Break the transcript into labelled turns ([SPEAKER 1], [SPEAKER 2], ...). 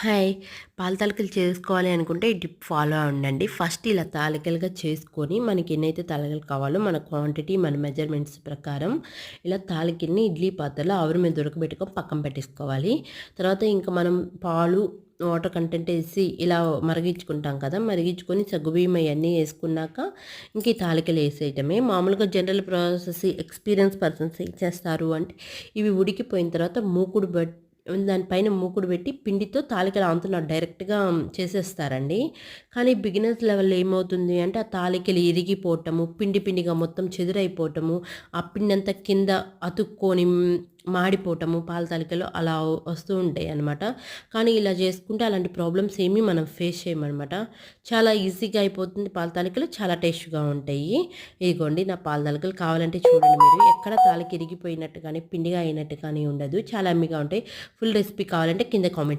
[SPEAKER 1] Hi! పాల తాలికలు చేసుకోవాలి అనుకుంటే ఈ టిప్ ఫాలో అవ్వండి. ఫస్ట్ ఇలా తాలికలుగా చేసుకొని మనకి ఎన్నైతే తాలికలు కావాలో మన క్వాంటిటీ, మన మెజర్‌మెంట్స్ ప్రకారం ఇలా తాలికల్ని ఇడ్లీ పాత్రలో ఆవిరి మీద ఉడకబెట్టుకొని పక్కన పెట్టేసుకోవాలి. తర్వాత ఇంకా మనం పాలు, వాటర్ కంటెంట్ ఏసి ఇలా మరిగించుకుంటాం కదా! మరిగించుకొని సగ్గుబియ్యం అయన్నీ ఏసుకున్నాక ఇంక ఈ తాలికలు ఏసేయటమే. మామూలుగా జనరల్ ప్రాసెస్ ఎక్స్‌పీరియన్స్ పర్సన్స్ ఏం చేస్తారు అంటే ఇవి ఉడికిపోయిన తర్వాత దానిపైన మూకుడు పెట్టి పిండితో తాలికలు అంటున్నారు డైరెక్ట్‌గా చేసేస్తారండి. కానీ బిగినర్స్ లెవెల్‌లో ఏమవుతుంది అంటే ఆ తాలికలు ఇరిగిపోవటము, పిండి పిండిగా మొత్తం చెదురైపోవటము, ఆ పిండంతా కింద అతుక్కొని మాడిపోవటము పాల తాలికలు అలా వస్తూ ఉంటాయన్నమాట. కానీ ఇలా చేసుకుంటే అలాంటి ప్రాబ్లమ్స్ ఏమీ మనం ఫేస్ చేయమనమాట. చాలా ఈజీగా అయిపోతుంది పాల తాలికలు, చాలా టేస్ట్‌గా ఉంటాయి. ఇదిగోండి నా పాల తాలికలు కావాలంటే చూడండి మీరు. ఎక్కడ తాలిక ఇరిగిపోయినట్టు కానీ, పిండిగా అయినట్టు కానీ ఉండదు. చాలా యమ్మీగా ఉంటాయి. ఫుల్ రెసిపీ కావాలంటే కింద కామెంట్